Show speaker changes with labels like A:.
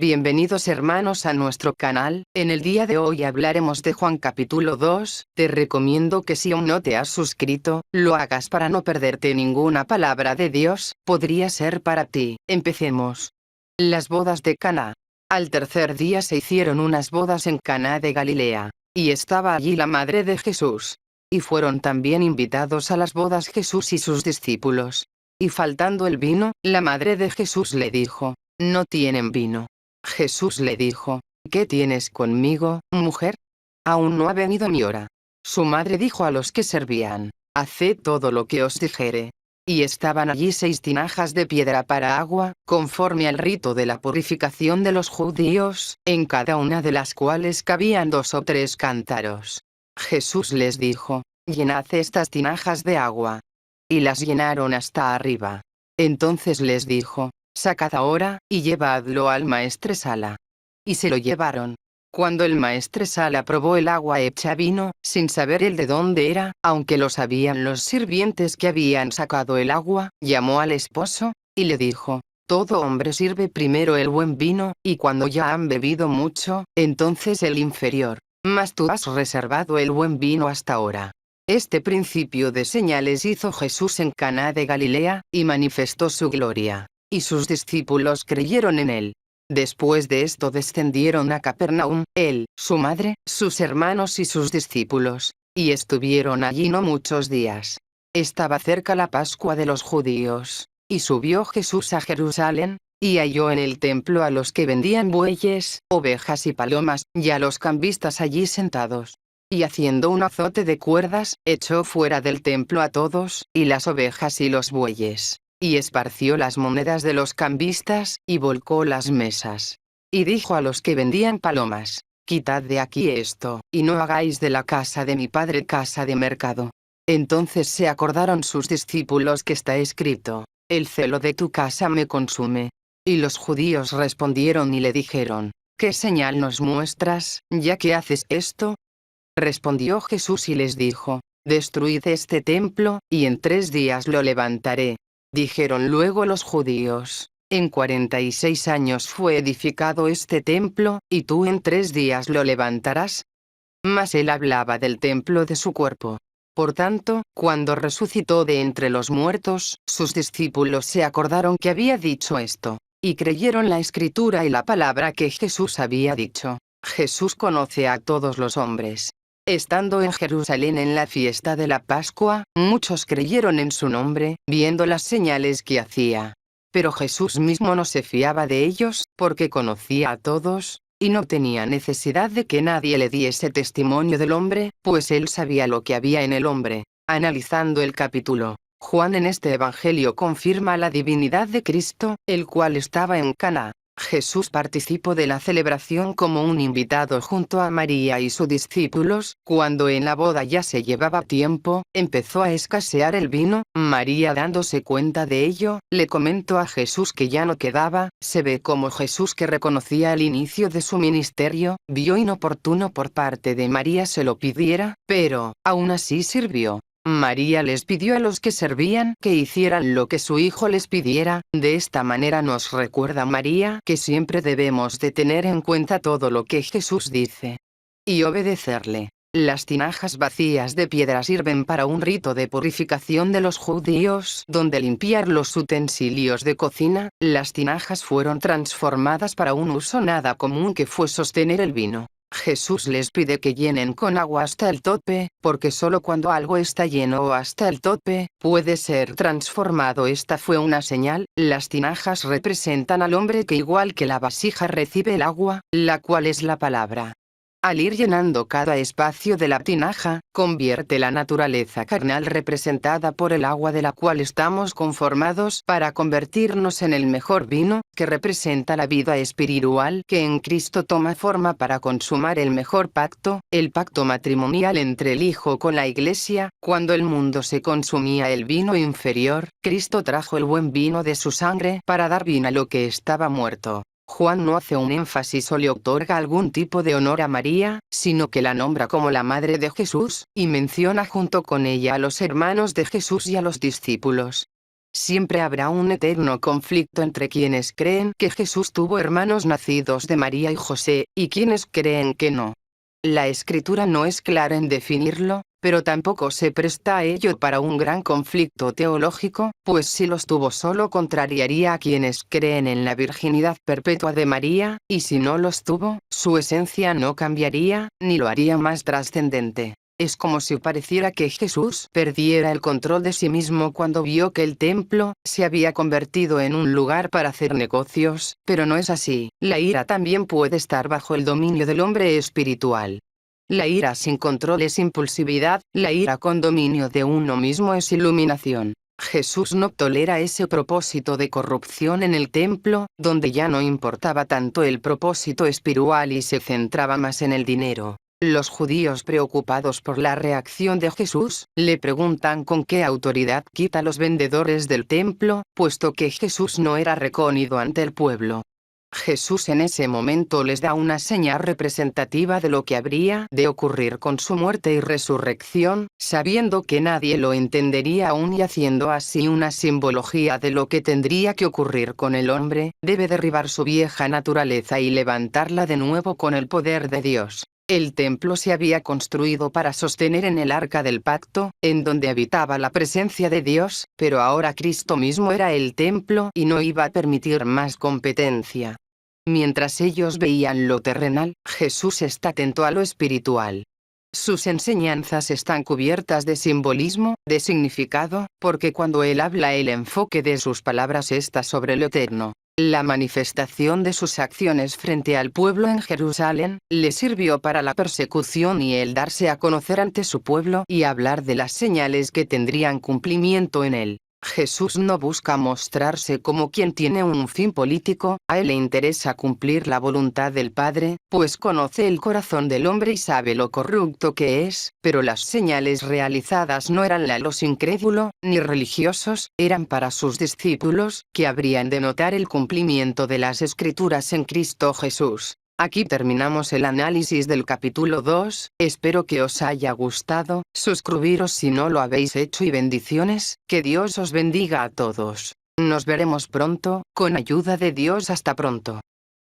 A: Bienvenidos hermanos a nuestro canal. En el día de hoy hablaremos de Juan capítulo 2. Te recomiendo que si aún no te has suscrito, lo hagas para no perderte ninguna palabra de Dios, podría ser para ti. Empecemos. Las bodas de Caná. Al tercer día se hicieron unas bodas en Caná de Galilea, y estaba allí la madre de Jesús. Y fueron también invitados a las bodas Jesús y sus discípulos. Y faltando el vino, la madre de Jesús le dijo: no tienen vino. Jesús le dijo: ¿qué tienes conmigo, mujer? Aún no ha venido mi hora. Su madre dijo a los que servían: haced todo lo que os dijere. Y estaban allí 6 tinajas de piedra para agua, conforme al rito de la purificación de los judíos, en cada una de las cuales cabían 2 o 3 cántaros. Jesús les dijo: llenad estas tinajas de agua. Y las llenaron hasta arriba. Entonces les dijo: sacad ahora, y llevadlo al maestresala. Y se lo llevaron. Cuando el maestresala probó el agua hecha vino, sin saber él de dónde era, aunque lo sabían los sirvientes que habían sacado el agua, llamó al esposo, y le dijo: todo hombre sirve primero el buen vino, y cuando ya han bebido mucho, entonces el inferior. Mas tú has reservado el buen vino hasta ahora. Este principio de señales hizo Jesús en Caná de Galilea, y manifestó su gloria. Y sus discípulos creyeron en él. Después de esto descendieron a Capernaum, él, su madre, sus hermanos y sus discípulos, y estuvieron allí no muchos días. Estaba cerca la Pascua de los judíos, y subió Jesús a Jerusalén, y halló en el templo a los que vendían bueyes, ovejas y palomas, y a los cambistas allí sentados. Y haciendo un azote de cuerdas, echó fuera del templo a todos, y las ovejas y los bueyes. Y esparció las monedas de los cambistas, y volcó las mesas. Y dijo a los que vendían palomas: quitad de aquí esto, y no hagáis de la casa de mi padre casa de mercado. Entonces se acordaron sus discípulos que está escrito: el celo de tu casa me consume. Y los judíos respondieron y le dijeron: ¿qué señal nos muestras, ya que haces esto? Respondió Jesús y les dijo: destruid este templo, y en 3 días lo levantaré. Dijeron luego los judíos: en 46 años fue edificado este templo, y tú en 3 días lo levantarás. Mas él hablaba del templo de su cuerpo. Por tanto, cuando resucitó de entre los muertos, sus discípulos se acordaron que había dicho esto, y creyeron la escritura y la palabra que Jesús había dicho. Jesús conoce a todos los hombres. Estando en Jerusalén en la fiesta de la Pascua, muchos creyeron en su nombre, viendo las señales que hacía. Pero Jesús mismo no se fiaba de ellos, porque conocía a todos, y no tenía necesidad de que nadie le diese testimonio del hombre, pues él sabía lo que había en el hombre. Analizando el capítulo, Juan en este evangelio confirma la divinidad de Cristo, el cual estaba en Caná. Jesús participó de la celebración como un invitado junto a María y sus discípulos. Cuando en la boda ya se llevaba tiempo, empezó a escasear el vino. María, dándose cuenta de ello, le comentó a Jesús que ya no quedaba. Se ve como Jesús, que reconocía el inicio de su ministerio, vio inoportuno por parte de María se lo pidiera, pero, aún así sirvió. María les pidió a los que servían que hicieran lo que su hijo les pidiera. De esta manera nos recuerda María que siempre debemos de tener en cuenta todo lo que Jesús dice y obedecerle. Las tinajas vacías de piedra sirven para un rito de purificación de los judíos, donde limpiar los utensilios de cocina. Las tinajas fueron transformadas para un uso nada común, que fue sostener el vino. Jesús les pide que llenen con agua hasta el tope, porque solo cuando algo está lleno o hasta el tope, puede ser transformado. Esta fue una señal. Las tinajas representan al hombre, que igual que la vasija recibe el agua, la cual es la palabra. Al ir llenando cada espacio de la tinaja, convierte la naturaleza carnal representada por el agua de la cual estamos conformados, para convertirnos en el mejor vino, que representa la vida espiritual que en Cristo toma forma para consumar el mejor pacto, el pacto matrimonial entre el Hijo con la Iglesia. Cuando el mundo se consumía el vino inferior, Cristo trajo el buen vino de su sangre para dar vida a lo que estaba muerto. Juan no hace un énfasis o le otorga algún tipo de honor a María, sino que la nombra como la madre de Jesús, y menciona junto con ella a los hermanos de Jesús y a los discípulos. Siempre habrá un eterno conflicto entre quienes creen que Jesús tuvo hermanos nacidos de María y José, y quienes creen que no. La escritura no es clara en definirlo, pero tampoco se presta a ello para un gran conflicto teológico, pues si los tuvo solo contrariaría a quienes creen en la virginidad perpetua de María, y si no los tuvo, su esencia no cambiaría, ni lo haría más trascendente. Es como si pareciera que Jesús perdiera el control de sí mismo cuando vio que el templo se había convertido en un lugar para hacer negocios, pero no es así. La ira también puede estar bajo el dominio del hombre espiritual. La ira sin control es impulsividad, la ira con dominio de uno mismo es iluminación. Jesús no tolera ese propósito de corrupción en el templo, donde ya no importaba tanto el propósito espiritual y se centraba más en el dinero. Los judíos, preocupados por la reacción de Jesús, le preguntan con qué autoridad quita a los vendedores del templo, puesto que Jesús no era reconocido ante el pueblo. Jesús en ese momento les da una señal representativa de lo que habría de ocurrir con su muerte y resurrección, sabiendo que nadie lo entendería aún y haciendo así una simbología de lo que tendría que ocurrir con el hombre. Debe derribar su vieja naturaleza y levantarla de nuevo con el poder de Dios. El templo se había construido para sostener en el arca del pacto, en donde habitaba la presencia de Dios, pero ahora Cristo mismo era el templo y no iba a permitir más competencia. Mientras ellos veían lo terrenal, Jesús está atento a lo espiritual. Sus enseñanzas están cubiertas de simbolismo, de significado, porque cuando Él habla el enfoque de sus palabras está sobre lo eterno. La manifestación de sus acciones frente al pueblo en Jerusalén, le sirvió para la persecución y el darse a conocer ante su pueblo y hablar de las señales que tendrían cumplimiento en él. Jesús no busca mostrarse como quien tiene un fin político, a Él le interesa cumplir la voluntad del Padre, pues conoce el corazón del hombre y sabe lo corrupto que es, pero las señales realizadas no eran para los incrédulos, ni religiosos, eran para sus discípulos, que habrían de notar el cumplimiento de las Escrituras en Cristo Jesús. Aquí terminamos el análisis del capítulo 2, espero que os haya gustado, suscribiros si no lo habéis hecho y bendiciones, que Dios os bendiga a todos. Nos veremos pronto, con ayuda de Dios hasta pronto.